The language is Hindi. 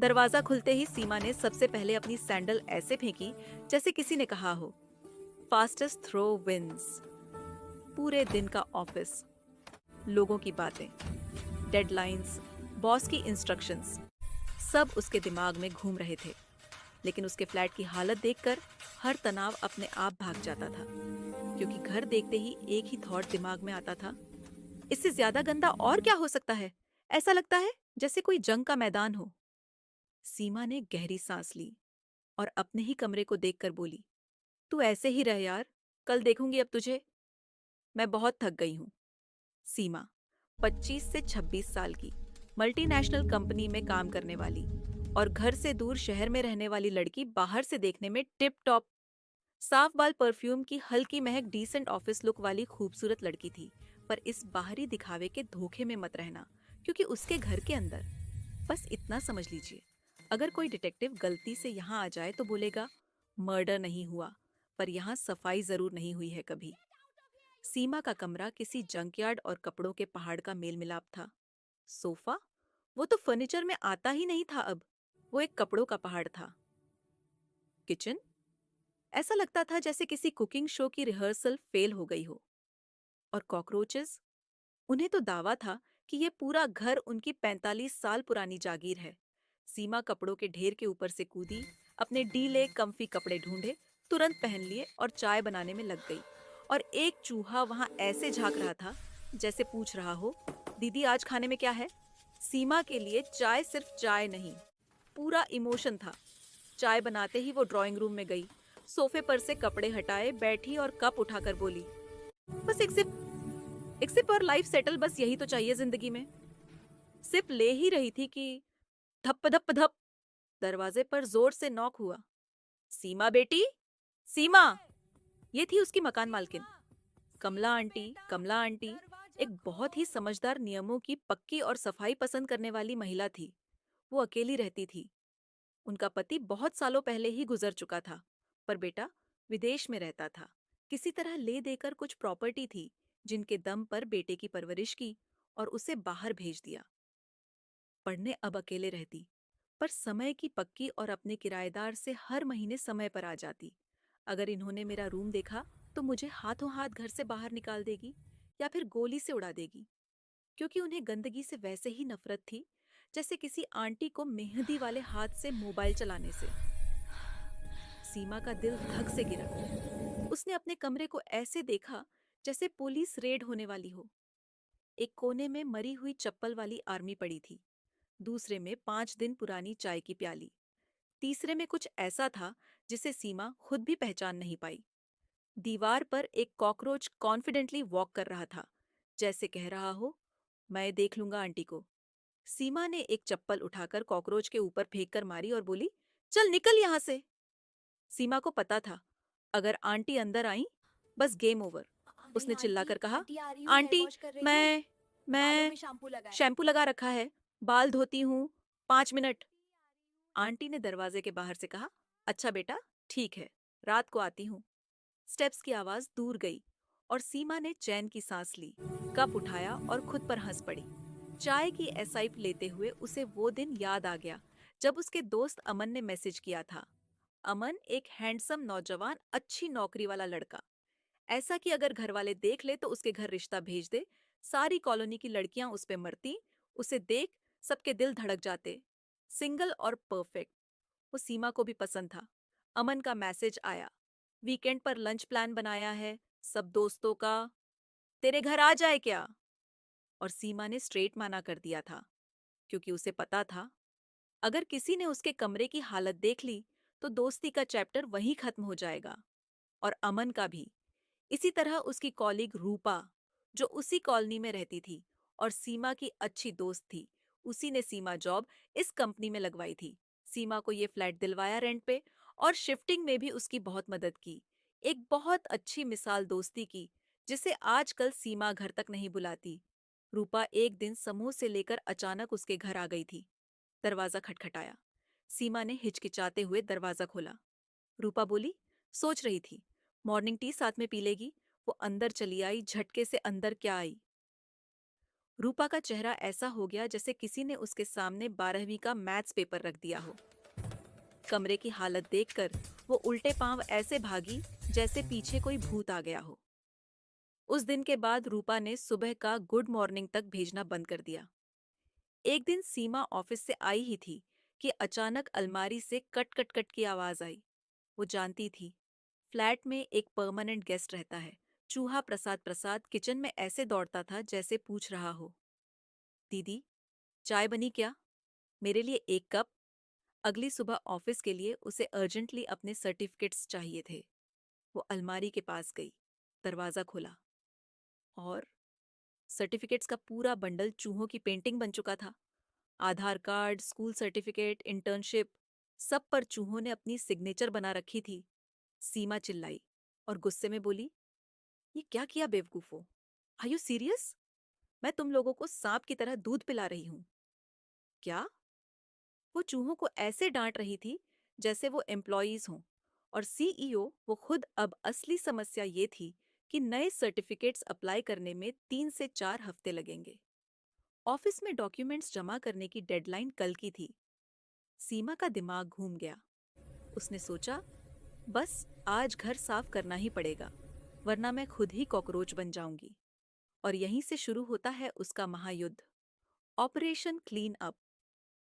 दरवाजा खुलते ही सीमा ने सबसे पहले अपनी सैंडल ऐसे फेंकी जैसे किसी ने कहा हो, फास्टेस्ट थ्रो विंस। पूरे दिन का ऑफिस, लोगों की बातें, डेडलाइंस, बॉस की इंस्ट्रक्शंस, सब उसके दिमाग में घूम रहे थे। लेकिन उसके फ्लैट की हालत देखकर हर तनाव अपने आप भाग जाता था, क्योंकि घर देखते ही एक ही थॉट दिमाग में आता था, इससे ज्यादा गंदा और क्या हो सकता है। ऐसा लगता है जैसे कोई जंग का मैदान हो। सीमा ने गहरी सांस ली और अपने ही कमरे को देखकर बोली, तू ऐसे ही रह यार, कल देखूंगी अब तुझे। मैं बहुत थक गई हूँ। सीमा, 25 से 26 साल की, मल्टीनेशनल कंपनी में काम करने वाली और घर से दूर शहर में रहने वाली लड़की, बाहर से देखने में टिप टॉप, साफ बाल, परफ्यूम की हल्की महक, डिसेंट ऑफिस लुक वाली खूबसूरत लड़की थी। पर इस बाहरी दिखावे के धोखे में मत रहना, क्योंकि उसके घर के अंदर, बस इतना समझ लीजिए, अगर कोई डिटेक्टिव गलती से यहाँ आ जाए तो बोलेगा, मर्डर नहीं हुआ, पर यहाँ सफाई जरूर नहीं हुई है कभी। सीमा का कमरा किसी जंकयार्ड और कपड़ों के पहाड़ का मेल मिलाप था। सोफा, वो तो फर्नीचर में आता ही नहीं था अब, वो एक कपड़ों का पहाड़ था। किचन, ऐसा लगता था जैसे किसी कुकिंग शो की रिहर्सल फेल हो गई हो। और कॉकरोचेस, उन्हें तो दावा था कि ये पूरा घर उनकी 45 साल पुरानी जागीर है। सीमा कपड़ों के ढेर के ऊपर से कूदी, अपने डीले कम्फी कपड़े ढूंढे, तुरंत पहन लिए और चाय बनाने में लग गई। और एक चूहा वहां ऐसे झांक रहा था जैसे पूछ रहा हो, दीदी आज खाने में क्या है। सीमा के लिए चाय सिर्फ चाय नहीं, पूरा इमोशन था। चाय बनाते ही वो ड्राइंग रूम में गई, सोफे पर से कपड़े हटाए, बैठी और कप उठाकर बोली, बस एक सिप और लाइफ सेटल, बस यही तो चाहिए जिंदगी में। सिप ले ही रही थी कि धप धप धप, दरवाजे पर जोर से नॉक हुआ। सीमा बेटी, सीमा। ये थी उसकी मकान मालकिन, कमला आंटी। कमला आंटी एक बहुत ही समझदार, नियमों की पक्की और सफाई पसंद करने वाली महिला थी। वो अकेली रहती थी। उनका पति बहुत सालों पहले ही गुजर चुका था, पर बेटा विदेश में रहता था। किसी तरह ले देकर कुछ प्रॉपर्टी थी, जिनके दम पर बेटे की परवरिश की और उसे बाहर भेज दिया। पढ़ने अब अकेले रहती, पर समय की पक्की और अपने किराएदार से हर महीने समय पर आ जाती। अगर इन्होंने मेरा रूम देखा तो मुझे हाथों हाथ घर से बाहर निकाल देगी या फिर गोली से उड़ा देगी, क्योंकि उन्हें गंदगी से वैसे ही नफरत थी जैसे किसी आंटी को मेहंदी वाले हाथ से मोबाइल चलाने से। सीमा का दिल धक से गिरा। उसने अपने कमरे को ऐसे देखा जैसे पुलिस रेड होने वाली हो। एक कोने में मरी हुई चप्पल वाली आर्मी पड़ी थी, दूसरे में 5 दिन पुरानी चाय की प्याली, तीसरे में कुछ ऐसा था जिसे सीमा खुद भी पहचान नहीं पाई। दीवार पर एक कॉकरोच कॉन्फिडेंटली वॉक कर रहा था, जैसे कह रहा हो, मैं देख लूंगा आंटी को। सीमा ने एक चप्पल उठाकर कॉकरोच के ऊपर फेंक कर मारी और बोली, चल निकल यहाँ से। सीमा को पता था, अगर आंटी अंदर आई, बस गेम ओवर। नहीं उसने आंटी, चिल्लाकर कहा, आंटी आ रही हूँ, हेयर आंटी, वॉश कर रही हूँ। मैं बालों मैं में शैम्पू लगा है। शैम्पू लगा रखा है, बाल धोती हूँ, 5 मिनट। आंटी ने दरवाजे के बाहर से कहा, अच्छा बेटा, ठीक है, रात को आती हूँ। स्टेप्स की आवाज दूर गई और सीमा ने चैन की सांस ली, कप उठाया और खुद पर हंस पड़ी। चाय की एसाइप लेते हुए उसे वो दिन याद आ गया जब उसके दोस्त अमन ने मैसेज किया था। अमन एक हैंडसम नौजवान, अच्छी नौकरी वाला लड़का, ऐसा कि अगर घर वाले देख ले तो उसके घर रिश्ता भेज दे। सारी कॉलोनी की लड़कियां उस पे मरती, उसे देख सबके दिल धड़क जाते। सिंगल और परफेक्ट। वो सीमा को भी पसंद था। अमन का मैसेज आया, वीकेंड पर लंच प्लान बनाया है सब दोस्तों का, तेरे घर आ जाए क्या। और सीमा ने स्ट्रेट माना कर दिया था, क्योंकि उसे पता था, अगर किसी ने उसके कमरे की हालत देख ली तो दोस्ती का चैप्टर वहीं खत्म हो जाएगा। और अमन का भी। इसी तरह उसकी कॉलीग रूपा, जो उसी कॉलोनी में रहती थी और सीमा की अच्छी दोस्त थी, उसी ने सीमा जॉब इस कंपनी में लगवाई थी। सीमा को ये फ्लैट दिलवाया रेंट पे और शिफ्टिंग में भी उसकी बहुत मदद की। एक बहुत अच्छी मिसाल दोस्ती की, जिसे आजकल सीमा घर तक नहीं बुलाती। रूपा एक दिन समूह से लेकर अचानक उसके घर आ गई थी। दरवाजा खटखटाया। सीमा ने हिचकिचाते हुए दरवाजा खोला। रूपा बोली, सोच रही थी, मॉर्निंग टी साथ में पी लेगी। वो अंदर चली आई, झटके से अंदर क्या आई। रूपा का चेहरा ऐसा हो गया जैसे किसी ने उसके सामने 12वीं का मैथ्स पेपर रख दिया हो। कमरे की हालत देखकर वो उल्टे पांव ऐसे भागी जैसे पीछे कोई भूत आ गया हो। उस दिन के बाद रूपा ने सुबह का गुड मॉर्निंग तक भेजना बंद कर दिया। एक दिन सीमा ऑफिस से आई ही थी कि अचानक अलमारी से कट कट कट की आवाज आई। वो जानती थी, फ्लैट में एक परमानेंट गेस्ट रहता है। चूहा प्रसाद प्रसाद किचन में ऐसे दौड़ता था जैसे पूछ रहा हो, दीदी, चाय बनी क्या? मेरे लिए एक कप। अगली सुबह ऑफिस के लिए उसे अर्जेंटली अपने सर्टिफिकेट्स चाहिए थे। वो अलमारी के पास गई, दरवाजा खोला और सर्टिफिकेट्स का पूरा बंडल चूहों की पेंटिंग बन चुका था। आधार कार्ड, स्कूल सर्टिफिकेट, इंटर्नशिप, सब पर चूहों ने अपनी सिग्नेचर बना रखी थी। सीमा चिल्लाई और गुस्से में बोली, ये क्या किया बेवकूफो? Are you serious? मैं तुम लोगों को सांप की तरह दूध पिला रही हूँ क्या? वो चूहों को ऐसे डांट रही थी जैसे वो एम्प्लॉयज हों, और सीईओ वो खुद। अब असली समस्या ये थी कि नए सर्टिफिकेट्स अप्लाई करने में 3 से 4 हफ्ते लगेंगे। ऑफिस में डॉक्यूमेंट्स जमा करने की डेडलाइन कल की थी। सीमा का दिमाग घूम गया। उसने सोचा, बस आज घर साफ करना ही पड़ेगा, वरना मैं खुद ही कॉकरोच बन जाऊंगी। और यहीं से शुरू होता है उसका महायुद्ध, ऑपरेशन क्लीन अप।